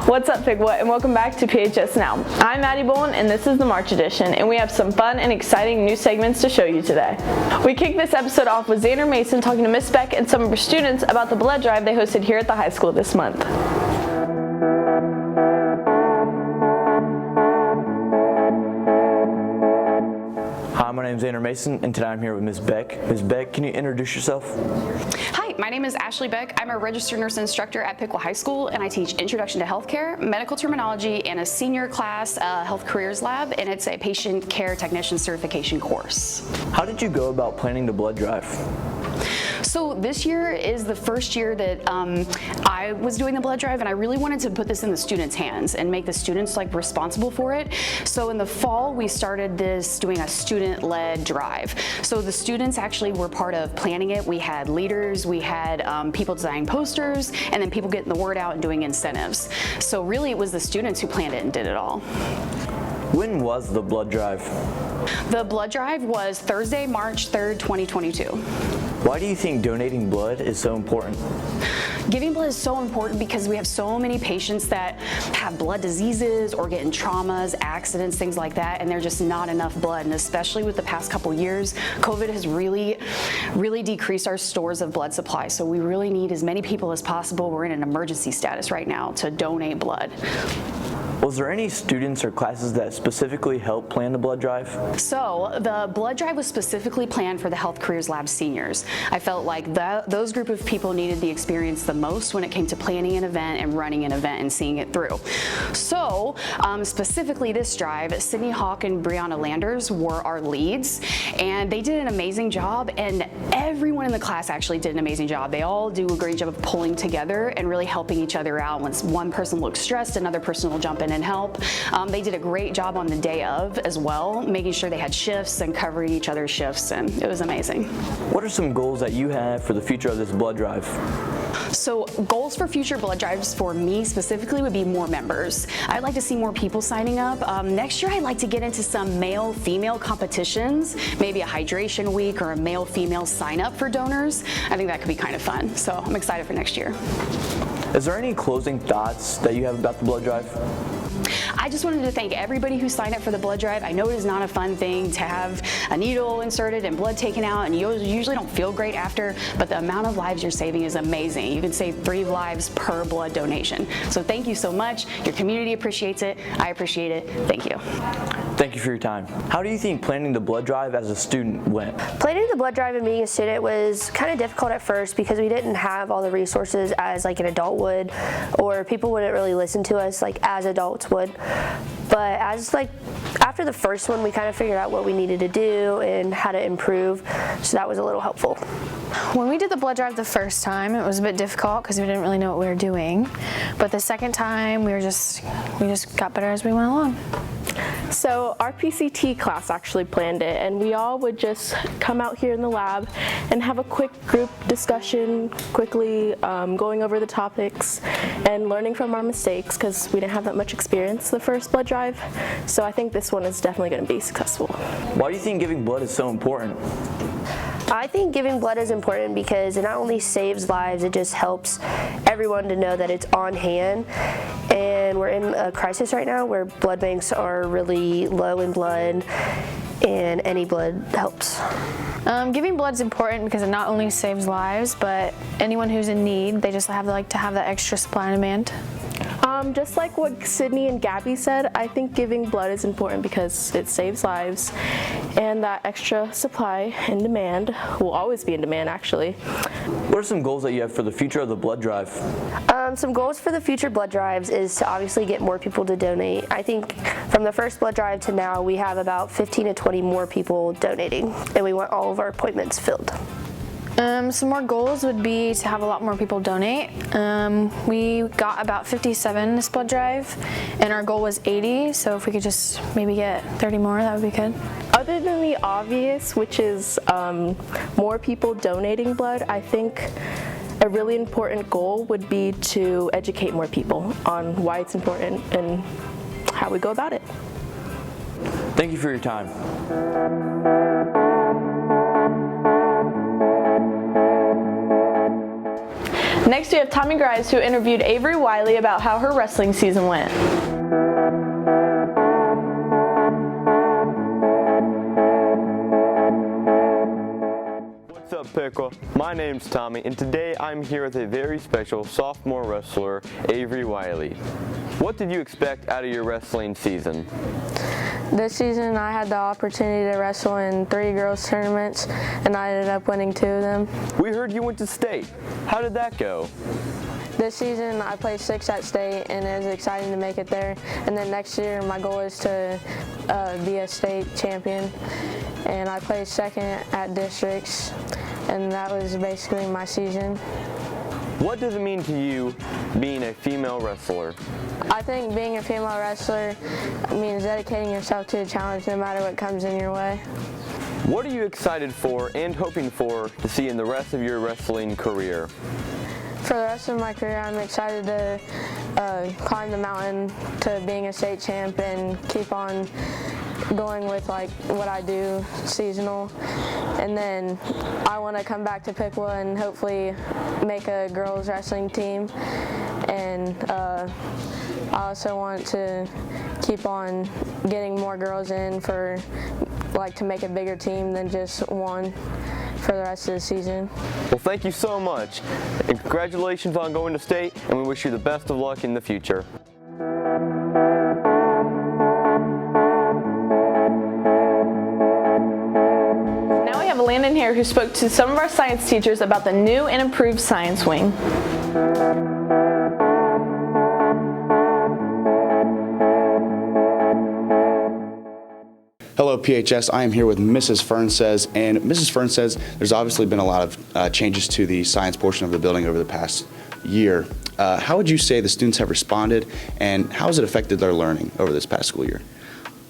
What's up, Pigwood, and welcome back to PHS Now. I'm Maddie Bowen, and this is the March edition, and we have some fun and exciting new segments to show you today. We kick this episode off with Xander Mason talking to Miss Beck and some of her students about the blood drive they hosted here at the high school this month. Hi, my name is Xander Mason, and today I'm here with Ms. Beck. Ms. Beck, can you introduce yourself? Hi, my name is Ashley Beck. I'm a registered nurse instructor at Piqua High School, and I teach Introduction to Healthcare, Medical Terminology, and a senior class Health Careers Lab, and it's a Patient Care Technician Certification course. How did you go about planning the blood drive? So this year is the first year that I was doing the blood drive, and I really wanted to put this in the students' hands and make the students responsible for it. So in the fall, we started this doing a student-led drive. So the students actually were part of planning it. We had leaders, we had people designing posters, and then people getting the word out and doing incentives. So really it was the students who planned it and did it all. When was the blood drive? The blood drive was Thursday, March 3rd, 2022. Why do you think donating blood is so important? Giving blood is so important because we have so many patients that have blood diseases or get in traumas, accidents, things like that, and there's just not enough blood. And especially with the past couple years, COVID has really decreased our stores of blood supply. So we really need as many people as possible. We're in an emergency status right now to donate blood. Was there any students or classes that specifically helped plan the blood drive? So the blood drive was specifically planned for the Health Careers Lab seniors. I felt like those group of people needed the experience the most when it came to planning an event and running an event and seeing it through. So specifically this drive, Sydney Hawk and Brianna Landers were our leads, and they did an amazing job, and everyone in the class actually did an amazing job. They all do a great job of pulling together and really helping each other out. Once one person looks stressed, another person will jump in and help. They did a great job on the day of as well, making sure they had shifts and covering each other's shifts, and it was amazing. What are some goals that you have for the future of this blood drive? So goals for future blood drives for me specifically would be more members. I'd like to see more people signing up. Next year I'd like to get into some male-female competitions, maybe a hydration week or a male-female sign up for donors. I think that could be kind of fun, so I'm excited for next year. Is there any closing thoughts that you have about the blood drive? I just wanted to thank everybody who signed up for the blood drive. I know it is not a fun thing to have a needle inserted and blood taken out, and you usually don't feel great after, but the amount of lives you're saving is amazing. You can save 3 lives per blood donation. So thank you so much. Your community appreciates it. I appreciate it. Thank you. Thank you for your time. How do you think planning the blood drive as a student went? Planning the blood drive and being a student was kind of difficult at first because we didn't have all the resources as an adult would, or people wouldn't really listen to us as adults would. But after the first one, we kind of figured out what we needed to do and how to improve, so that was a little helpful. When we did the blood drive the first time, it was a bit difficult because we didn't really know what we were doing. But the second time, we just got better as we went along. So our PCT class actually planned it, and we all would just come out here in the lab and have a quick group discussion, quickly going over the topics and learning from our mistakes because we didn't have that much experience the first blood drive. So I think this one is definitely going to be successful. Why do you think giving blood is so important? I think giving blood is important because it not only saves lives, it just helps everyone to know that it's on hand. And we're in a crisis right now where blood banks are really low in blood, and any blood helps. Giving blood is important because it not only saves lives, but anyone who's in need, they just have to have that extra supply and demand. Just like what Sydney and Gabby said, I think giving blood is important because it saves lives, and that extra supply and demand will always be in demand, actually. What are some goals that you have for the future of the blood drive? Some goals for the future blood drives is to obviously get more people to donate. I think from the first blood drive to now, we have about 15 to 20 more people donating, and we want all of our appointments filled. Some more goals would be to have a lot more people donate. We got about 57 this blood drive, and our goal was 80, so if we could just maybe get 30 more, that would be good. Other than the obvious, which is more people donating blood, I think a really important goal would be to educate more people on why it's important and how we go about it. Thank you for your time. Next we have Tommy Grice, who interviewed Avery Wiley about how her wrestling season went. What's up, Pickle? My name's Tommy, and today I'm here with a very special sophomore wrestler, Avery Wiley. What did you expect out of your wrestling season? This season I had the opportunity to wrestle in 3 girls tournaments, and I ended up winning 2 of them. We heard you went to state. How did that go? This season I placed 6 at state, and it was exciting to make it there. And then next year my goal is to be a state champion, and I placed 2nd at districts, and that was basically my season. What does it mean to you being a female wrestler? I think being a female wrestler means dedicating yourself to a challenge no matter what comes in your way. What are you excited for and hoping for to see in the rest of your wrestling career? For the rest of my career, I'm excited to climb the mountain to being a state champ and keep on going with like what I do seasonal. And then I want to come back to Piqua and hopefully make a girls wrestling team. And I also want to keep on getting more girls in for like to make a bigger team than just one for the rest of the season. Well, thank you so much, and congratulations on going to state, and we wish you the best of luck in the future. Now we have Landon here, who spoke to some of our science teachers about the new and improved science wing. Hello PHS, I am here with Mrs. Fern Says, and Mrs. Fern Says there's obviously been a lot of changes to the science portion of the building over the past year. How would you say the students have responded, and how has it affected their learning over this past school year?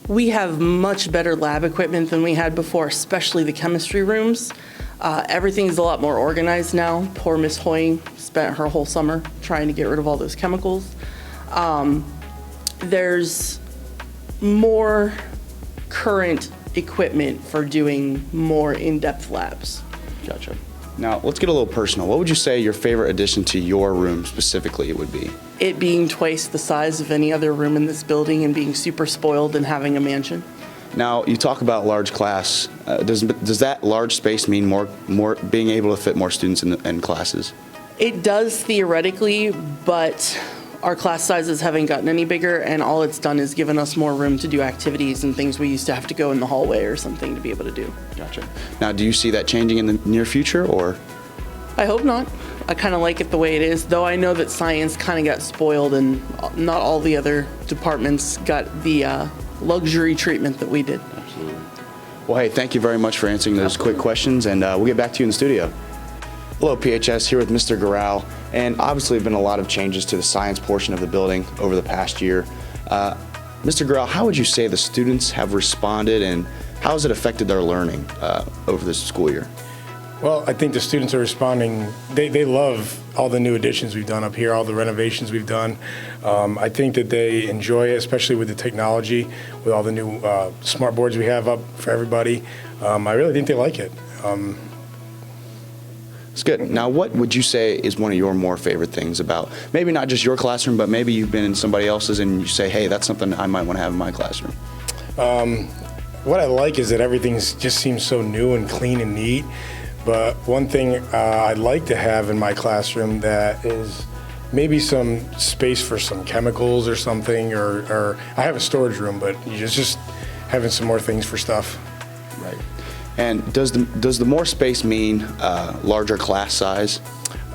We have much better lab equipment than we had before, especially the chemistry rooms. Everything's a lot more organized now. Poor Miss Hoying spent her whole summer trying to get rid of all those chemicals. There's more current equipment for doing more in-depth labs. Gotcha. Now let's get a little personal. What would you say your favorite addition to your room specifically would be? It being twice the size of any other room in this building and being super spoiled and having a mansion. Now you talk about large class. Does that large space mean more being able to fit more students in classes? It does theoretically, but our class sizes haven't gotten any bigger, and all it's done is given us more room to do activities and things we used to have to go in the hallway or something to be able to do. Gotcha. Now, do you see that changing in the near future, or? I hope not. I kind of like it the way it is, though I know that science kind of got spoiled and not all the other departments got the luxury treatment that we did. Absolutely. Well, hey, thank you very much for answering those quick questions, and we'll get back to you in the studio. Hello PHS, here with Mr. Garral, and obviously there have been a lot of changes to the science portion of the building over the past year. Mr. Garral, how would you say the students have responded, and how has it affected their learning over this school year? Well, I think the students are responding. They love all the new additions we've done up here, all the renovations we've done. I think that they enjoy it, especially with the technology, with all the new smart boards we have up for everybody. I really think they like it. It's good. Now, what would you say is one of your more favorite things about, maybe not just your classroom, but maybe you've been in somebody else's and you say, hey, that's something I might want to have in my classroom? What I like is that everything just seems so new and clean and neat. But one thing I'd like to have in my classroom that is maybe some space for some chemicals or something, or I have a storage room, but just having some more things for stuff. Right. And does the more space mean larger class size?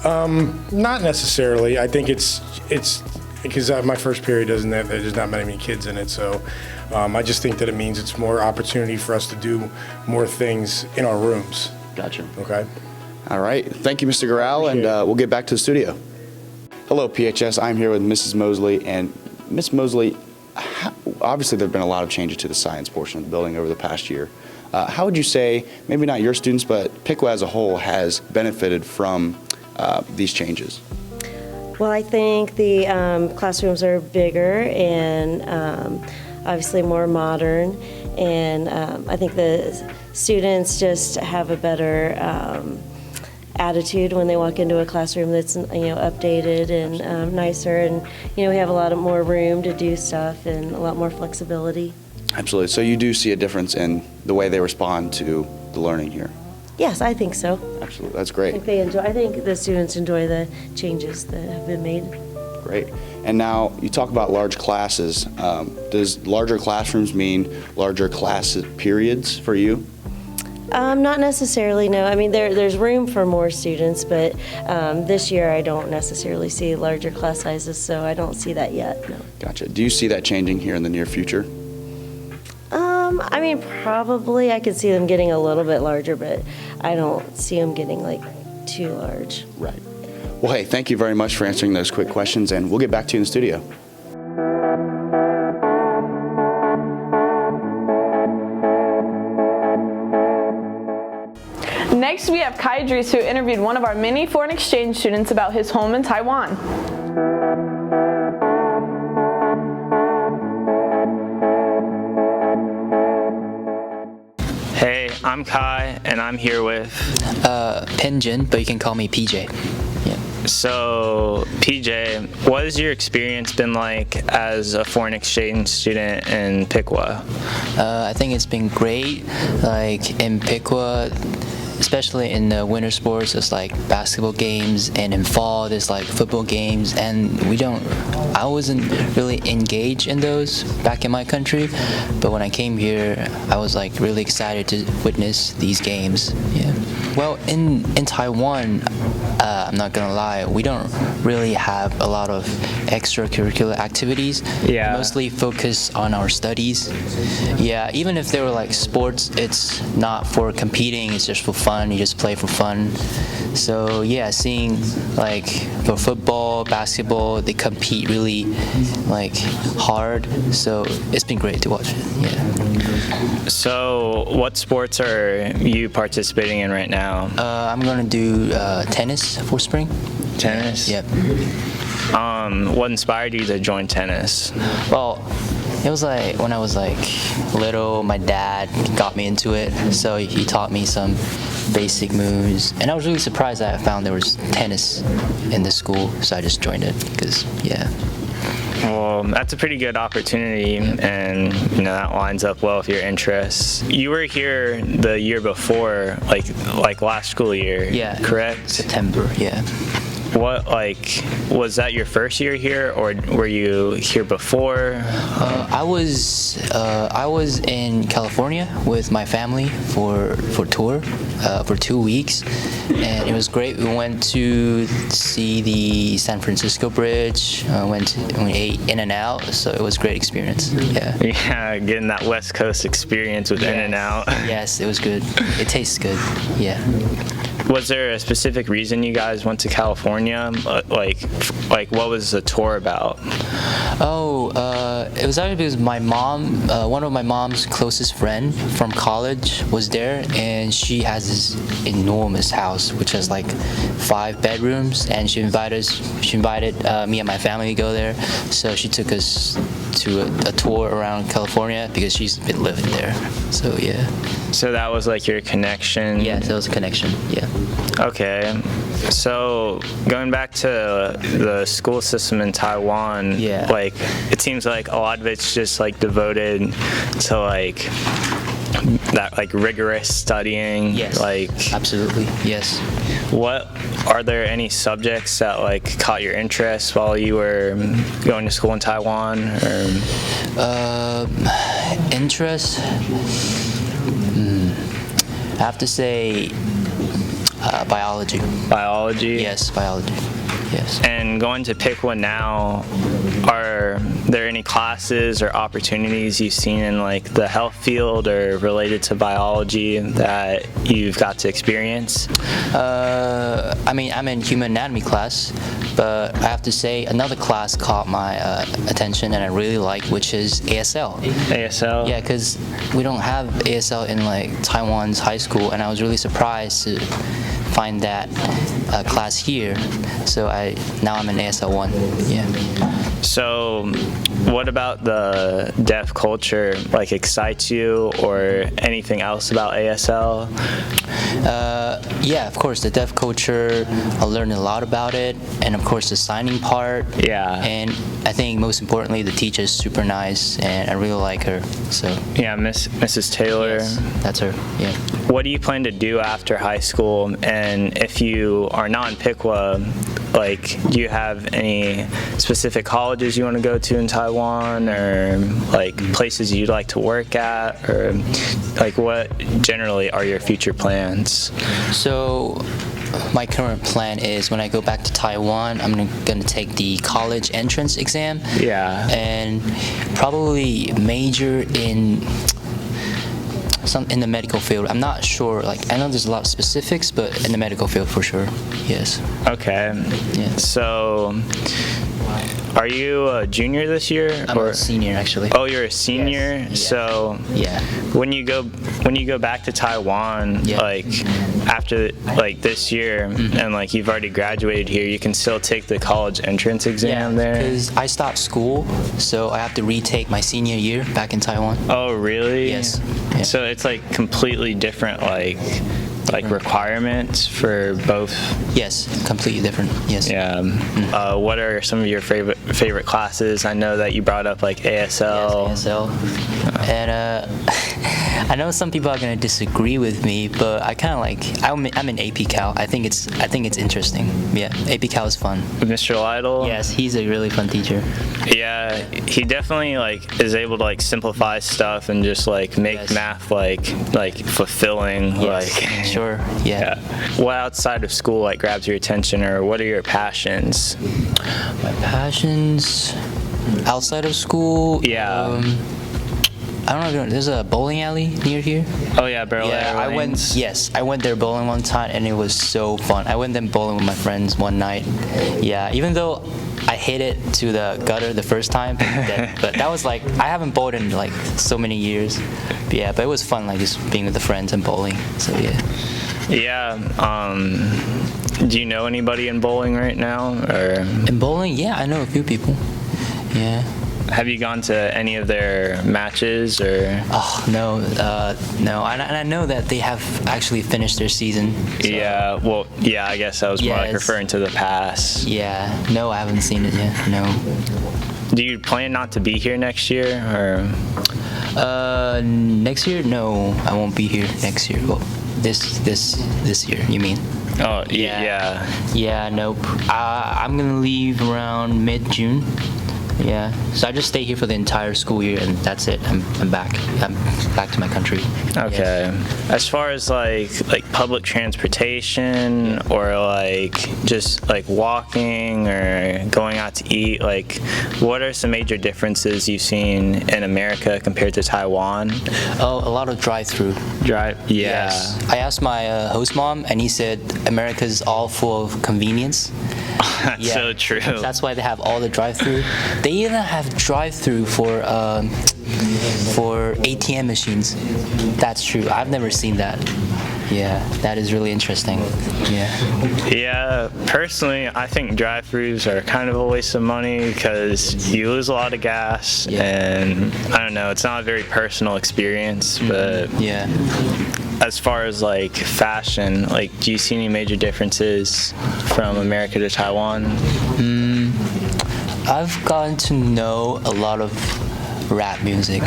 Not necessarily. I think it's because my first period there's not many kids in it, so I just think that it means it's more opportunity for us to do more things in our rooms. Gotcha. Okay. All right. Thank you, Mr. Garral, and we'll get back to the studio. Hello, PHS. I'm here with Mrs. Mosley, and Miss Mosley, obviously there have been a lot of changes to the science portion of the building over the past year. How would you say, maybe not your students, but Piqua as a whole has benefited from these changes? Well, I think the classrooms are bigger and obviously more modern, and I think the students just have a better attitude when they walk into a classroom that's updated and nicer, and we have a lot more room to do stuff and a lot more flexibility. Absolutely. So you do see a difference in the way they respond to the learning here? Yes, I think so. Absolutely. That's great. I think the students enjoy the changes that have been made. Great. And now you talk about large classes. Does larger classrooms mean larger class periods for you? Not necessarily, no. I mean, there's room for more students, but this year I don't necessarily see larger class sizes, so I don't see that yet, no. Gotcha. Do you see that changing here in the near future? I mean, probably I could see them getting a little bit larger, but I don't see them getting like too large. Right. Well, hey, thank you very much for answering those quick questions, and we'll get back to you in the studio. Next, we have Kai Dries, who interviewed one of our many foreign exchange students about his home in Taiwan. Hey, I'm Kai, and I'm here with Pinjin, but you can call me PJ. Yeah. So, PJ, what has your experience been like as a foreign exchange student in Piqua? I think it's been great. Like in Piqua, especially in the winter sports, it's like basketball games, and in fall there's like football games, and I wasn't really engaged in those back in my country, but when I came here I was like really excited to witness these games. Yeah. Well, in Taiwan, I'm not gonna lie, we don't really have a lot of extracurricular activities. Yeah. Mostly focus on our studies. Yeah, even if they were like sports, it's not for competing, it's just for fun, you just play for fun. So yeah, seeing like for football, basketball, they compete really like hard, so it's been great to watch it. Yeah. So, what sports are you participating in right now? I'm gonna do tennis for spring. Tennis? Yep. What inspired you to join tennis? Well, it was like when I was like little, my dad got me into it, so he taught me some basic moves, and I was really surprised that I found there was tennis in the school, so I just joined it because, yeah. Well, that's a pretty good opportunity, and that lines up well with your interests. You were here the year before, like last school year, yeah, correct? September, yeah. What, was that your first year here, or were you here before? I was in California with my family for tour for 2 weeks, and it was great. We went to see the San Francisco Bridge. We ate In-N-Out, so it was a great experience. Yeah. Yeah, getting that West Coast experience with In-N-Out. Yes, it was good. It tastes good. Yeah. Was there a specific reason you guys went to California? Like what was the tour about? It was actually because my mom, one of my mom's closest friend from college was there, and she has this enormous house which has like 5 bedrooms, and she invited me and my family to go there. So she took us to a tour around California because she's been living there. So yeah. So that was like your connection? Yeah, that was a connection, yeah. Okay. So going back to the school system in Taiwan, yeah, like it seems like a lot of it's just like devoted to like that like rigorous studying. Yes. Like absolutely. Yes. Are there any subjects that like caught your interest while you were going to school in Taiwan? Or interest? I have to say biology. Biology? Yes, biology. Yes. And going to Piqua now, are there any classes or opportunities you've seen in like the health field or related to biology that you've got to experience? I mean, I'm in human anatomy class, but I have to say another class caught my attention and I really like, which is ASL. ASL? Yeah, because we don't have ASL in like Taiwan's high school, and I was really surprised to find that class here. So now I'm in ASL 1. Yeah. So What about the deaf culture like excites you, or anything else about ASL? Yeah, of course, the deaf culture, I learned a lot about it, and of course the signing part. Yeah. And I think most importantly, the teacher's super nice, and I really like her. So. Yeah, Mrs. Taylor. Yes, that's her. Yeah. What do you plan to do after high school? And if you are not in Piqua, like, do you have any specific colleges you want to go to in Taiwan, or like places you'd like to work at, or like what generally are your future plans? So my current plan is when I go back to Taiwan, I'm going to take the college entrance exam. Yeah. And probably major in the medical field. I'm not sure, like, I know there's a lot of specifics, but in the medical field for sure, yes. Okay. Yeah. So, are you a junior this year? I'm a senior, actually. Oh, you're a senior? Yes. So, yeah. When you go back to Taiwan, like, after, like, this year, and, like, you've already graduated here, you can still take the college entrance exam there? Because I stopped school, so I have to retake my senior year back in Taiwan. Oh, really? Yes. Yeah. So it's like completely different, like requirements for both. Yes, completely different. Yes. Yeah. What are some of your favorite classes? I know that you brought up like ASL. Yes, ASL. And I know some people are gonna disagree with me, but I kind of like. I'm in AP Cal. I think it's interesting. Yeah, AP Cal is fun. Mr. Lytle. Yes, he's a really fun teacher. Yeah, he definitely like is able to like simplify stuff and just like make math like fulfilling. Yes. Like. Sure. Yeah. What outside of school like grabs your attention, or what are your passions? My passions outside of school. Yeah. I don't know. There's a bowling alley near here. Oh yeah, Barrel Yeah, I went there bowling one time, and it was so fun. I went there bowling with my friends one night. Yeah, even though I hit it to the gutter the first time, but that was like, I haven't bowled in like so many years. But yeah, but it was fun, like just being with the friends and bowling. So yeah. Yeah. Do you know anybody in bowling right now, or? In bowling, yeah, I know a few people. Yeah. Have you gone to any of their matches, or? Oh no, no. And I know that they have actually finished their season. So. Yeah. Well, yeah. I guess I was more like referring to the past. Yeah. No, I haven't seen it yet. No. Do you plan not to be here next year, or? Next year? No, I won't be here next year. Well, this year. You mean? Oh yeah. Yeah. Nope. I'm gonna leave around mid-June. Yeah, so I just stay here for the entire school year, and that's it. I'm back. I'm back to my country. Okay. Yes. As far as like public transportation, or like just like walking or going out to eat, like what are some major differences you've seen in America compared to Taiwan? Oh, a lot of drive-through. Yeah. Yes. I asked my host mom, and he said America's all full of convenience. That's so true. That's why they have all the drive-through. They even have drive-through for ATM machines. That's true. I've never seen that. Yeah, that is really interesting. Yeah. Yeah, personally, I think drive-thrus are kind of a waste of money because you lose a lot of gas, and I don't know, it's not a very personal experience, but yeah. As far as like fashion, like do you see any major differences from America to Taiwan? I've gotten to know a lot of rap music.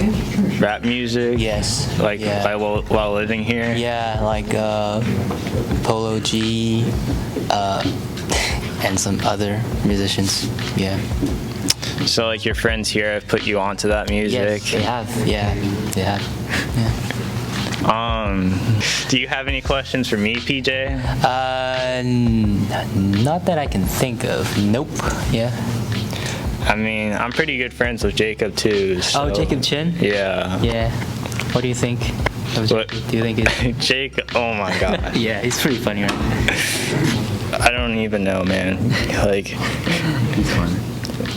Rap music? Yes. Like while living here? Yeah, like Polo G, and some other musicians. Yeah. So like your friends here have put you onto that music? Yes, they have. Yeah, they have. Yeah. Do you have any questions for me, PJ? Not that I can think of. Nope. Yeah. I mean, I'm pretty good friends with Jacob too. So. Oh, Jacob Chin? Yeah. Yeah. What do you think? What? Do you think it's Jacob? Oh my god. Yeah, he's pretty funny, right? I don't even know, man. Like, he's fun.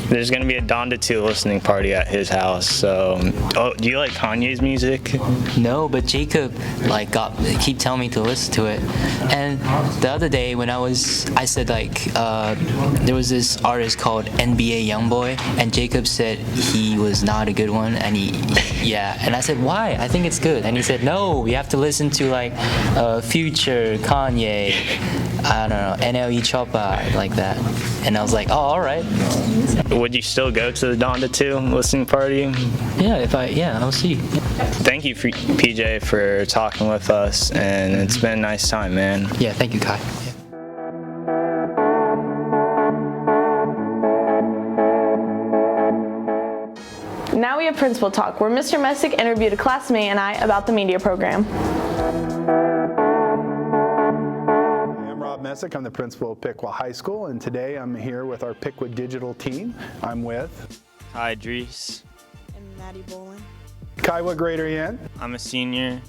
there's gonna be a Donda 2 listening party at his house. So, do you like Kanye's music? No, but Jacob keep telling me to listen to it. And the other day when I said there was this artist called NBA Youngboy, and Jacob said he was not a good one, and and I said, why? I think it's good. And he said, no, you have to listen to Future, Kanye, I don't know, NLE Choppa, like that. And I was like, oh, all right. Would you still go to the Donda 2 listening party? Yeah, I'll see. Thank you, PJ, for talking with us, and it's been a nice time, man. Yeah, thank you, Kai. Now we have Principal Talk, where Mr. Messick interviewed a classmate and I about the media program. I'm Rob Messick. I'm the principal of Piqua High School, and today I'm here with our Piqua Digital team. I'm with Hi, Dries. And Maddie Bolin. Kai. What grade are you in? I'm a senior.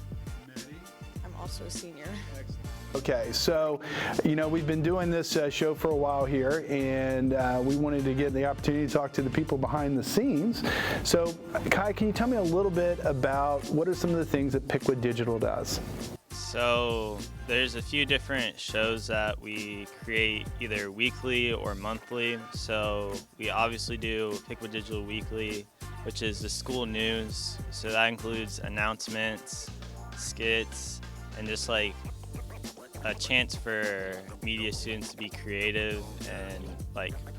I'm also a senior. Okay, so, we've been doing this show for a while here, and we wanted to get the opportunity to talk to the people behind the scenes. So, Kai, can you tell me a little bit about what are some of the things that Piqua Digital does? So, there's a few different shows that we create either weekly or monthly. So, we obviously do Piqua Digital Weekly, which is the school news. So that includes announcements, skits, and just a chance for media students to be creative and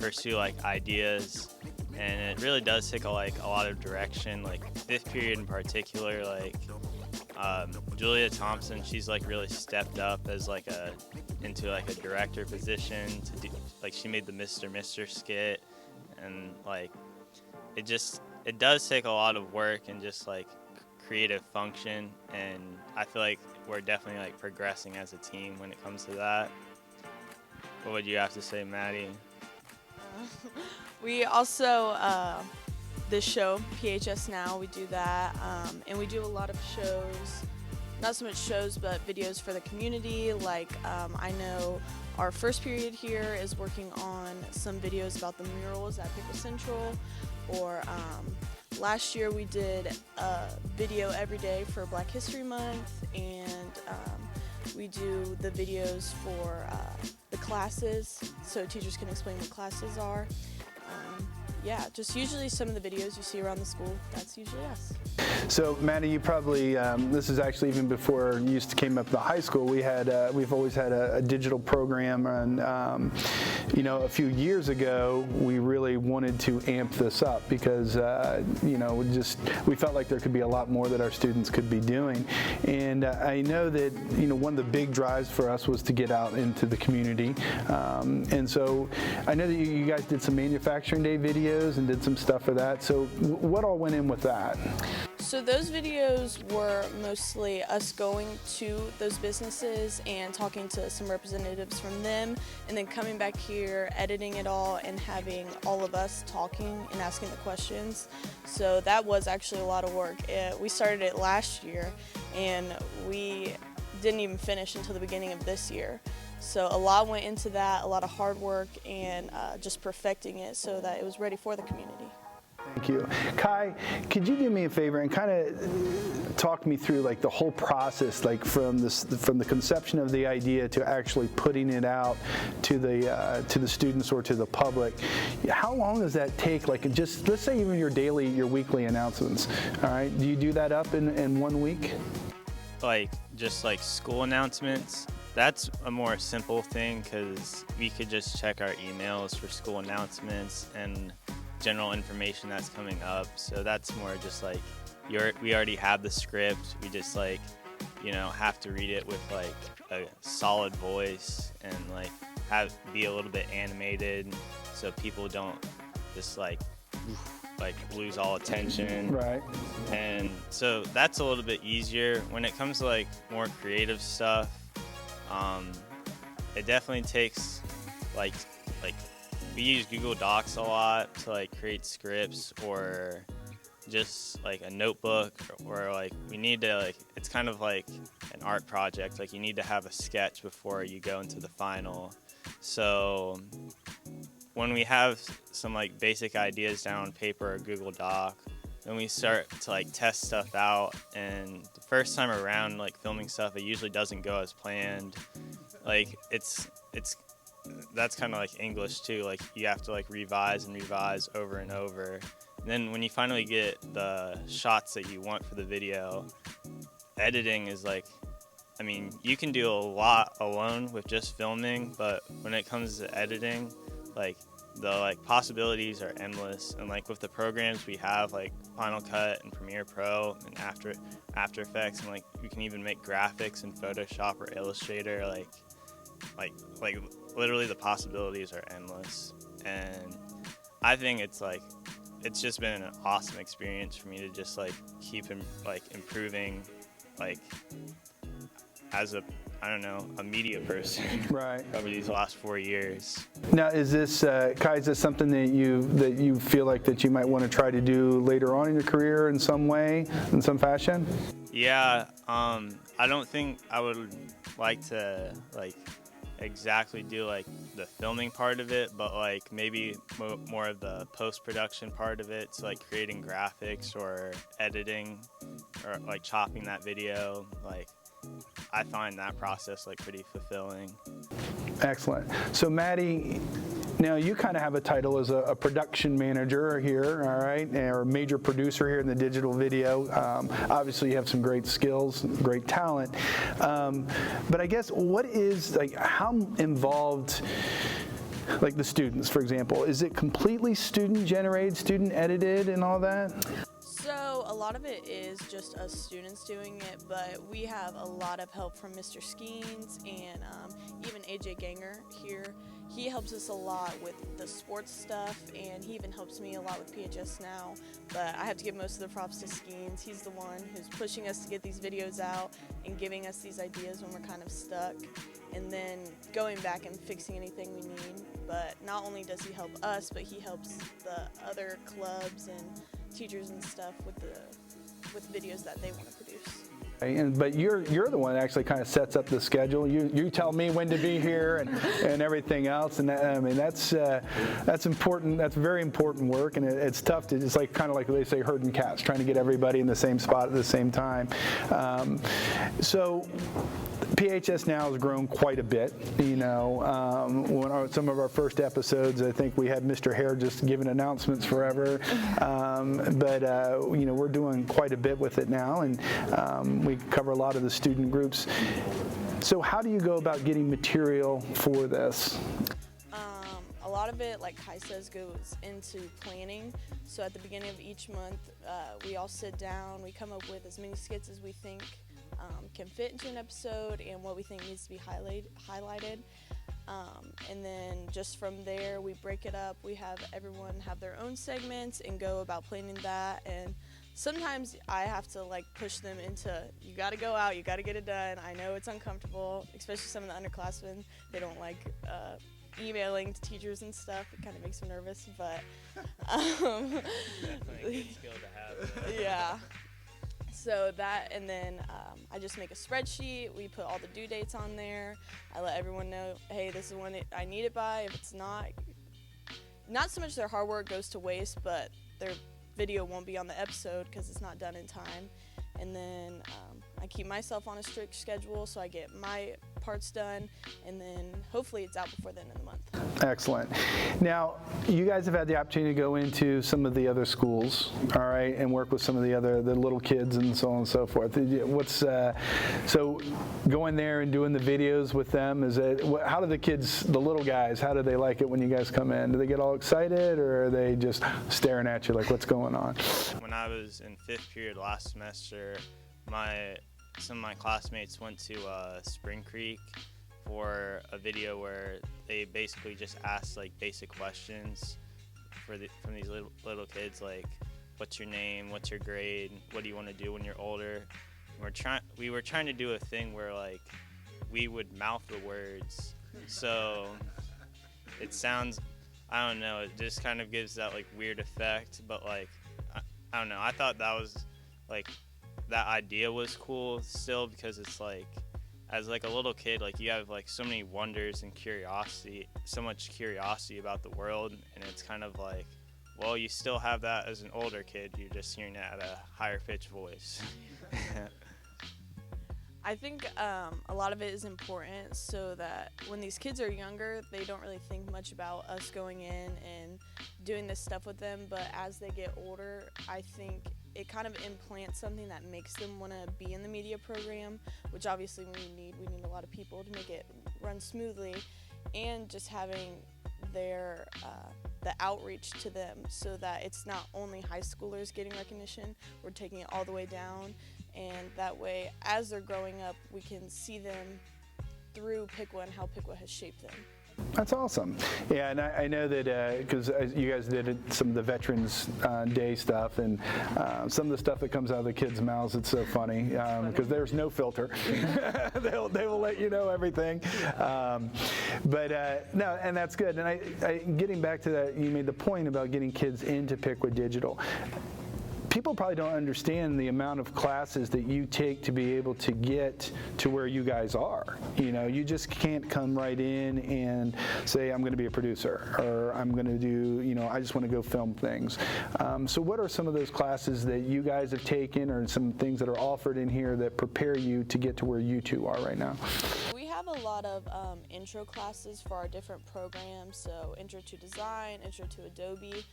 pursue ideas. And it really does take a lot of direction. Fifth period in particular, Julia Thompson, she's really stepped up as into a director position to do, she made the Mr. skit, and it does take a lot of work and just creative function, and I feel like we're definitely progressing as a team when it comes to that. What would you have to say, Maddie? We also, this show, PHS Now, we do that, and we do a lot of shows, not so much shows, but videos for the community. I know our first period here is working on some videos about the murals at Piqua Central, or last year we did a video every day for Black History Month, and we do the videos for the classes, so teachers can explain what classes are. Just usually some of the videos you see around the school, that's usually us. So, Maddie, you probably, this is actually even before you came up to high school, we've always had a digital program, and a few years ago, we really wanted to amp this up because, we felt like there could be a lot more that our students could be doing. And I know that, one of the big drives for us was to get out into the community. And so I know that you guys did some manufacturing day videos and did some stuff for that. So what all went in with that? So those videos were mostly us going to those businesses and talking to some representatives from them, and then coming back here, editing it all, and having all of us talking and asking the questions. So that was actually a lot of work. We started it last year, and we didn't even finish until the beginning of this year. So a lot went into that, a lot of hard work, and just perfecting it so that it was ready for the community. Thank you. Kai, could you do me a favor and kind of talk me through the whole process, from the conception of the idea to actually putting it out to the students or to the public? How long does that take? Just let's say even your weekly announcements. All right, do you do that up in 1 week? Just school announcements. That's a more simple thing because we could just check our emails for school announcements and general information that's coming up. So that's more just we already have the script. We just have to read it with a solid voice and be a little bit animated so people don't just lose all attention. Right. And so that's a little bit easier. When it comes to more creative stuff, it definitely takes we use Google Docs a lot to create scripts, or just a notebook, or we need to it's kind of an art project. You need to have a sketch before you go into the final. So when we have some like basic ideas down on paper or Google Doc, then we start to like test stuff out, and the first time around like filming stuff, it usually doesn't go as planned. Like that's kind of like English too, like you have to like revise and revise over and over. And then when you finally get the shots that you want for the video, editing is like, I mean, you can do a lot alone with just filming, but when it comes to editing, like the like possibilities are endless. And like with the programs we have, like Final Cut and Premiere Pro and After Effects, and like you can even make graphics in Photoshop or Illustrator, like literally the possibilities are endless. And I think it's just been an awesome experience for me to just like keep improving, like as a media person. Right. Over these last 4 years. Now, is this Kai? Is this something that you feel like that you might want to try to do later on in your career in some way, in some fashion? Yeah. I don't think I would like to like exactly do like the filming part of it, but like maybe more of the post-production part of it, so like creating graphics or editing or like chopping that video. Like I find that process like pretty fulfilling. Excellent. So Maddie, now you kind of have a title as a production manager here, all right, or major producer here in the digital video. Obviously you have some great skills, great talent, but I guess what is, like, how involved, like the students, for example, is it completely student generated, student edited and all that? So a lot of it is just us students doing it, but we have a lot of help from Mr. Skeens and even AJ Ganger here. He helps us a lot with the sports stuff, and he even helps me a lot with PHS Now, but I have to give most of the props to Skeens. He's the one who's pushing us to get these videos out and giving us these ideas when we're kind of stuck, and then going back and fixing anything we need. But not only does he help us, but he helps the other clubs and teachers and stuff with videos that they want to produce. But you're the one that actually kind of sets up the schedule. You tell me when to be here and everything else, and that, I mean that's important. That's very important work, and it's tough to, it's like kind of like they say herding cats, trying to get everybody in the same spot at the same time. So PHS Now has grown quite a bit. You know, some of our first episodes, I think we had Mr. Hare just giving announcements forever, but you know, we're doing quite a bit with it now, and we cover a lot of the student groups. So how do you go about getting material for this? A lot of it, like Kai says, goes into planning. So at the beginning of each month, we all sit down, we come up with as many skits as we think can fit into an episode and what we think needs to be highlighted. And then just from there, we break it up. We have everyone have their own segments and go about planning that. And sometimes I have to like push them into, you got to go out, you got to get it done. I know it's uncomfortable, especially some of the underclassmen. They don't like emailing to teachers and stuff. It kind of makes them nervous, but Definitely a good skill to have. Yeah. So that, and then I just make a spreadsheet. We put all the due dates on there. I let everyone know, hey, this is when I need it by. If it's not so much their hard work goes to waste, but their video won't be on the episode because it's not done in time. And then I keep myself on a strict schedule, so I get my parts done, and then hopefully it's out before the end of the month. Excellent. Now, you guys have had the opportunity to go into some of the other schools, all right, and work with some of the little kids and so on and so forth. So going there and doing the videos with them, how do the kids, the little guys, how do they like it when you guys come in? Do they get all excited, or are they just staring at you like, what's going on? When I was in 5th period last semester, some of my classmates went to Spring Creek for a video where they basically just asked like basic questions from these little kids, like, what's your name, what's your grade, what do you want to do when you're older? And we were trying to do a thing where like we would mouth the words, so it sounds, I don't know, it just kind of gives that like weird effect, but like I don't know, I thought that was like, that idea was cool still, because it's like, as like a little kid, like you have like so many wonders and curiosity, so much curiosity about the world, and it's kind of like, well, you still have that as an older kid, you're just hearing it at a higher pitched voice. I think a lot of it is important so that when these kids are younger, they don't really think much about us going in and doing this stuff with them, but as they get older, I think it kind of implants something that makes them want to be in the media program, which obviously we need a lot of people to make it run smoothly, and just having their the outreach to them so that it's not only high schoolers getting recognition, we're taking it all the way down, and that way as they're growing up we can see them through Piqua and how Piqua has shaped them. That's awesome. Yeah, and I know that because you guys did some of the Veterans Day stuff, and some of the stuff that comes out of the kids' mouths, it's so funny because there's no filter. they will let you know everything. But no, and that's good. And I getting back to that, you made the point about getting kids into Piqua Digital. People probably don't understand the amount of classes that you take to be able to get to where you guys are. You know, you just can't come right in and say, I'm going to be a producer, or I'm going to do, you know, I just want to go film things. So what are some of those classes that you guys have taken, or some things that are offered in here that prepare you to get to where you two are right now? We have a lot of intro classes for our different programs, so Intro to Design, Intro to Adobe.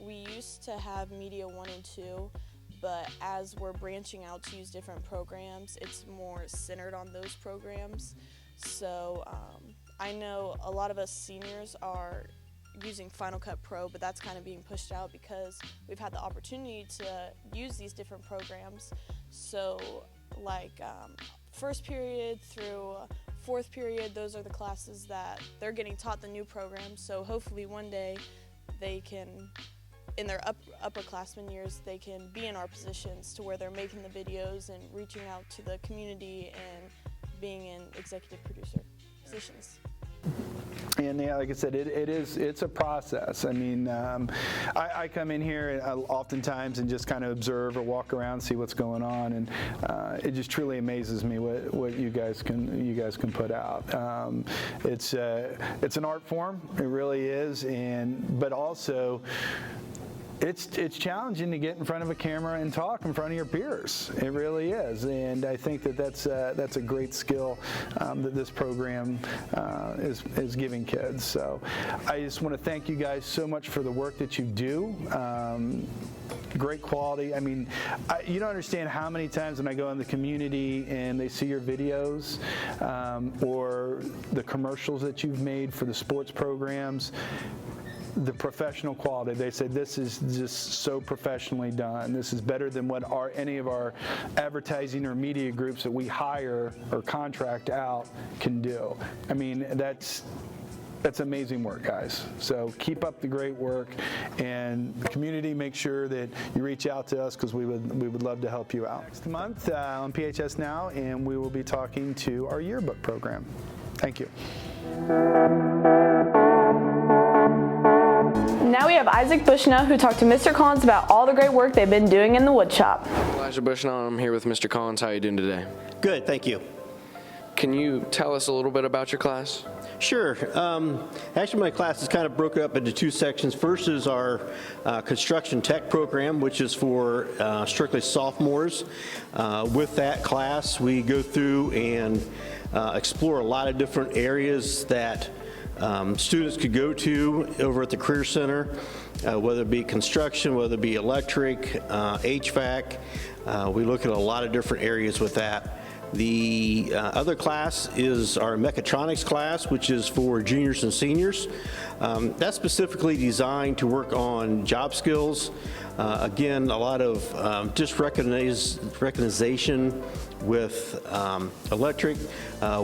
We used to have Media 1 and 2, but as we're branching out to use different programs, it's more centered on those programs. So I know a lot of us seniors are using Final Cut Pro, but that's kind of being pushed out because we've had the opportunity to use these different programs. So like first period through fourth period, those are the classes that they're getting taught the new programs. So hopefully one day they can, in their upperclassmen years, they can be in our positions to where they're making the videos and reaching out to the community and being in executive producer positions. And yeah, like I said, it's a process. I mean, I come in here oftentimes and just kind of observe or walk around, see what's going on, and it just truly amazes me what you guys can put out. It's an art form, it really is, but also it's challenging to get in front of a camera and talk in front of your peers. It really is, and I think that's a great skill that this program is giving kids. So I just want to thank you guys so much for the work that you do. Great quality. I mean, you don't understand how many times when I go in the community and they see your videos or the commercials that you've made for the sports programs, the professional quality. They say this is just so professionally done. This is better than what any of our advertising or media groups that we hire or contract out can do. I mean, that's amazing work, guys. So keep up the great work, and the community, make sure that you reach out to us because we would love to help you out. Next month on PHS Now, and we will be talking to our yearbook program. Thank you. Now we have Isaac Bushnell, who talked to Mr. Collins about all the great work they've been doing in the wood shop. Elijah Bushnell, I'm here with Mr. Collins. How are you doing today? Good, thank you. Can you tell us a little bit about your class? Sure. Actually, my class is kind of broken up into two sections. First is our construction tech program, which is for strictly sophomores. With that class, we go through and explore a lot of different areas that students could go to over at the Career Center, whether it be construction, whether it be electric, HVAC. We look at a lot of different areas with that. The other class is our Mechatronics class, which is for juniors and seniors. That's specifically designed to work on job skills. Again, a lot of just recognition with electric.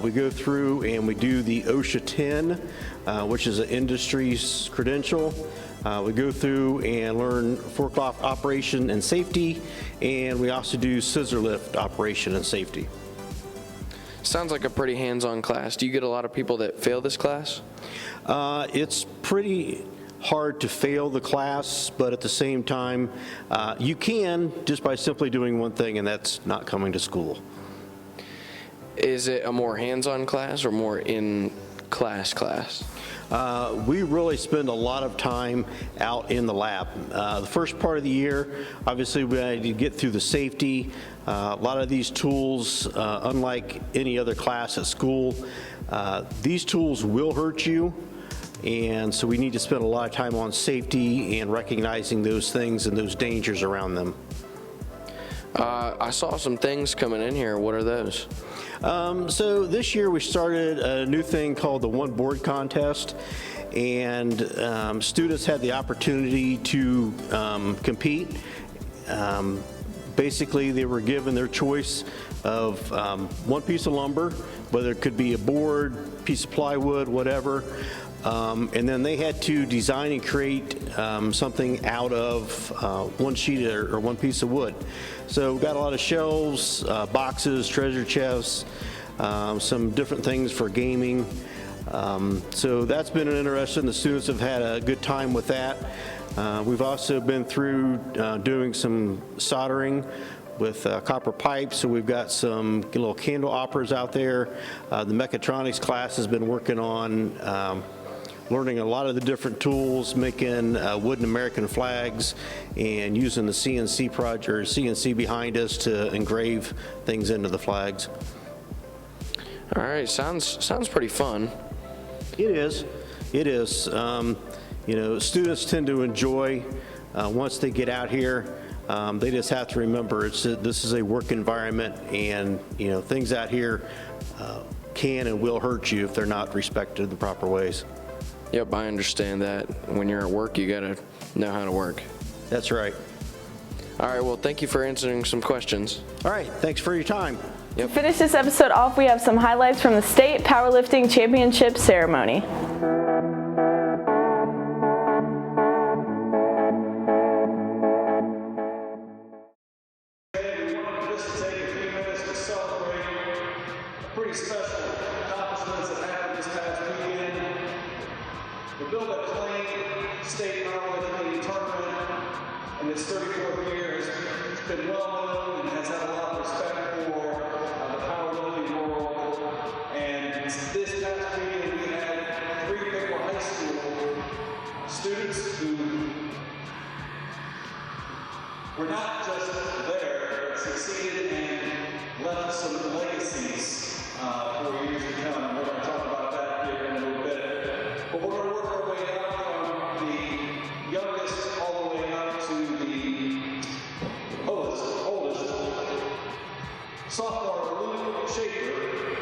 We go through and we do the OSHA 10, which is an industry's credential. We go through and learn forklift operation and safety, and we also do scissor lift operation and safety. Sounds like a pretty hands-on class. Do you get a lot of people that fail this class? It's pretty hard to fail the class, but at the same time, you can just by simply doing one thing, and that's not coming to school. Is it a more hands-on class or more in-class class? We really spend a lot of time out in the lab. The first part of the year, obviously we had to get through the safety. A lot of these tools, unlike any other class at school, these tools will hurt you. And so we need to spend a lot of time on safety and recognizing those things and those dangers around them. I saw some things coming in here. What are those? So this year we started a new thing called the One Board Contest, and students had the opportunity to compete. Basically, they were given their choice of one piece of lumber, whether it could be a board, piece of plywood, whatever, and then they had to design and create something out of one sheet or one piece of wood. So we've got a lot of shelves, boxes, treasure chests, some different things for gaming. So that's been interesting. The students have had a good time with that. We've also been through doing some soldering with copper pipes, so we've got some little candle operas out there. The Mechatronics Class has been working on learning a lot of the different tools, making wooden American flags, and using the CNC project or CNC behind us to engrave things into the flags. All right, sounds pretty fun. It is. It is. You know, students tend to enjoy once they get out here. They just have to remember this is a work environment, and you know, things out here can and will hurt you if they're not respected in the proper ways. Yep, I understand that. When you're at work, you gotta know how to work. That's right. All right, well, thank you for answering some questions. All right, thanks for your time. To finish this episode off, we have some highlights from the State Powerlifting Championship ceremony. Pretty special accomplishments that happened this past weekend. The Bill McLean State Powerlifting Tournament in its 34th year has been well known and has had a lot of respect for the powerlifting world. And this past weekend we had 3 Pickle High School students who were not just there, but succeeded and left some legacies for years to come, and we're going to talk about that here in a little bit. But we're going to work our way up from the youngest all the way up to the oldest. Sophomore Shafer,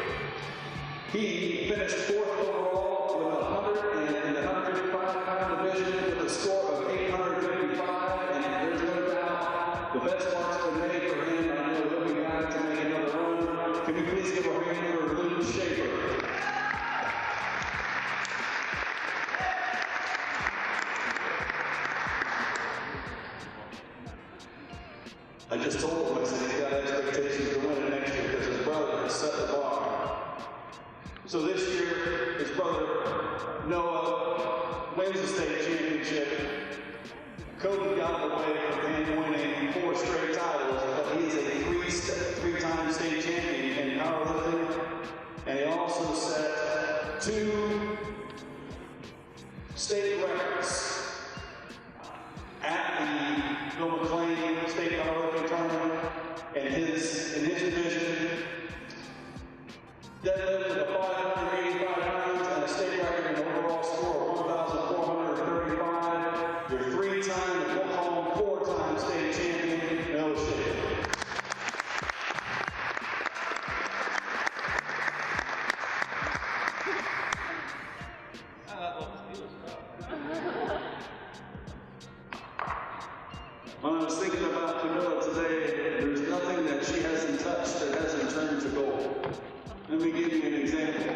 he finished 4th overall with 100 in the 155-pound division with a score of 855, and there's no doubt the benchmark's been made for him. I know he'll be back to make another run. Can we please give a hand for Shafer? I just told him, I said he's got expectations to win it next year because his brother has set the bar. So this year, his brother Noah wins the state championship. Cody got away from him winning 4 straight titles, but he is a 3-time state champion in powerlifting, and he also set 2 state records at the Bill McLean State Powerlifting Tournament in his division. Deadlifted to 585 pounds and a state record in overall score of 1,435. Your 3-time and home 4-time state champion, Noah Shafer. When I was thinking about Camilla today, there's nothing that she hasn't touched that hasn't turned to gold. Let me give you an example.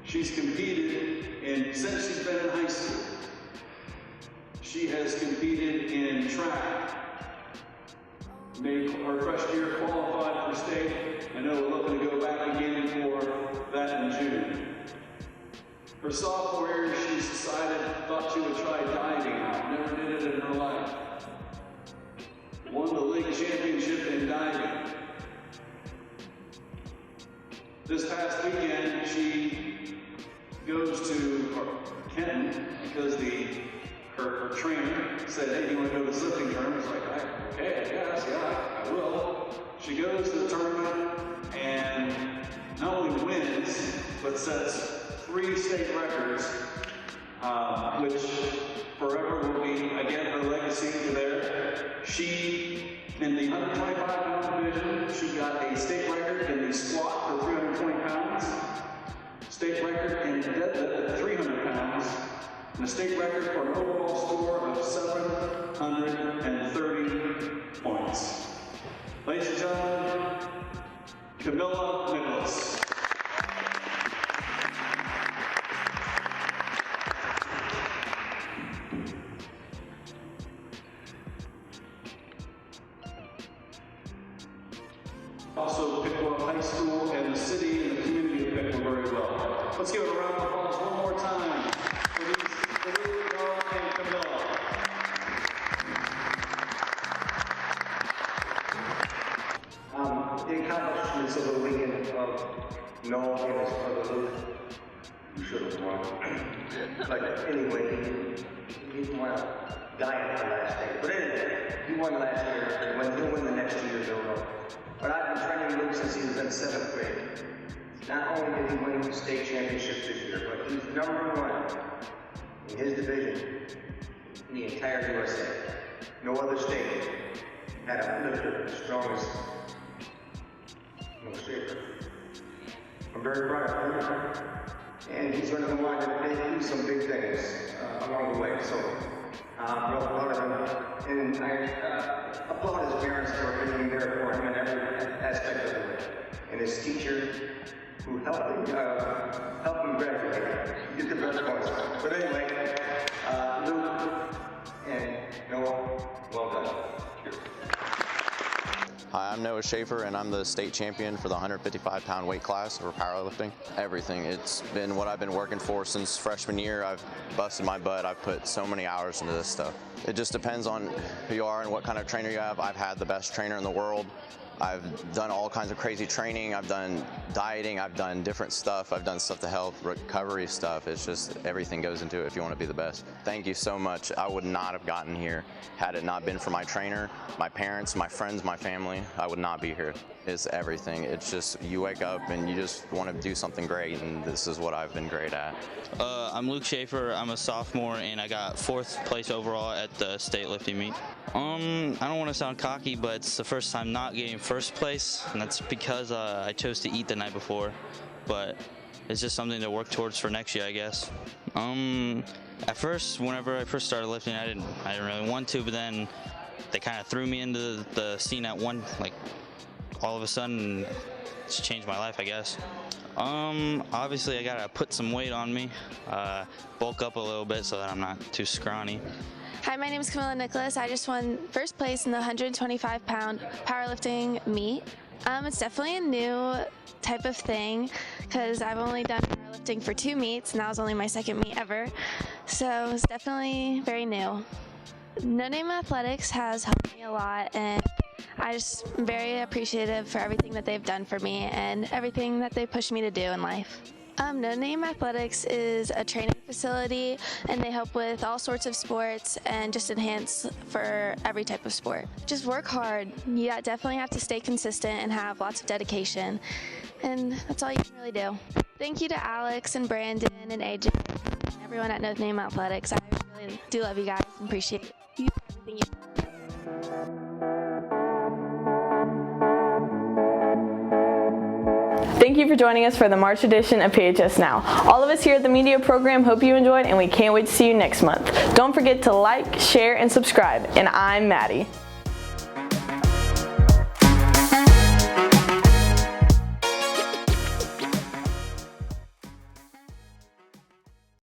She's competed, and since she's been in high school, she has competed in track. Made her freshman year, qualified for state. I know we're looking to go back again for that in June. Her sophomore year, she's thought she would try diving out. Never did it in her life. Won the league championship in diving. This past weekend, she goes to Kenton because her trainer said, hey, do you want to go to this lifting tournament? It's like, okay, I guess, yeah, I will. She goes to the tournament and not only wins, but sets 3 state records, which forever will be, again, her legacy to there. She, in the 125-pound division, she got a state record in the squat for 320 pounds, state record in deadlift at 300 pounds, and a state record for an overall score of 730 points. Ladies and gentlemen, Camilla Nicholas. Also, Pickwa High School and the city and the community of Pickwa very well. Let's give it a round of applause one more time for these Laura and Camilla. The accomplishments of the weekend of Noah and his brother Luke, you should have won. But anyway, he won a diet the last day. But anyway, he won last year. When he'll win the next 2 years, don't know. But I've been training Luke since he was in 7th grade. Not only did he win the state championships this year, but he's #1 in his division in the entire USA. No other state had a lifter as strong as Shafer. I'm very proud of him, and he's going to go on to do some big things along the way. So I'm real proud of him, and I applaud his parents for being there for him in every aspect of it, and his teacher who helped him graduate, get the best points. But anyway, Luke and Noah, well done. Cheers. Hi, I'm Noah Shafer, and I'm the state champion for the 155-pound weight class for powerlifting. Everything. It's been what I've been working for since freshman year. I've busted my butt. I've put so many hours into this stuff. It just depends on who you are and what kind of trainer you have. I've had the best trainer in the world. I've done all kinds of crazy training. I've done dieting. I've done different stuff. I've done stuff to help recovery stuff. It's just everything goes into it if you want to be the best. Thank you so much. I would not have gotten here had it not been for my trainer, my parents, my friends, my family. I would not be here. It's everything. It's just you wake up and you just want to do something great, and this is what I've been great at. I'm Luke Shafer. I'm a sophomore, and I got 4th place overall at the state lifting meet. I don't want to sound cocky, but it's the first time not getting 1st place, and that's because I chose to eat the night before. But it's just something to work towards for next year, I guess. At first, whenever I first started lifting, I didn't really want to, but then they kind of threw me into the scene at one, like all of a sudden, it's changed my life, I guess. Obviously I gotta put some weight on me, bulk up a little bit so that I'm not too scrawny. Hi, my name is Camilla Nicholas. I just won 1st place in the 125-pound powerlifting meet. It's definitely a new type of thing because I've only done powerlifting for 2 meets, and that was only my 2nd meet ever. So it's definitely very new. No Name Athletics has helped me a lot, and I just am very appreciative for everything that they've done for me and everything that they pushed me to do in life. No Name Athletics is a training facility, and they help with all sorts of sports and just enhance for every type of sport. Just work hard. You definitely have to stay consistent and have lots of dedication, and that's all you can really do. Thank you to Alex and Brandon and AJ and everyone at No Name Athletics. I really do love you guys and appreciate you everything you do. Thank you for joining us for the March edition of PHS Now. All of us here at the media program hope you enjoyed, and we can't wait to see you next month. Don't forget to like, share, and subscribe. And I'm Maddie.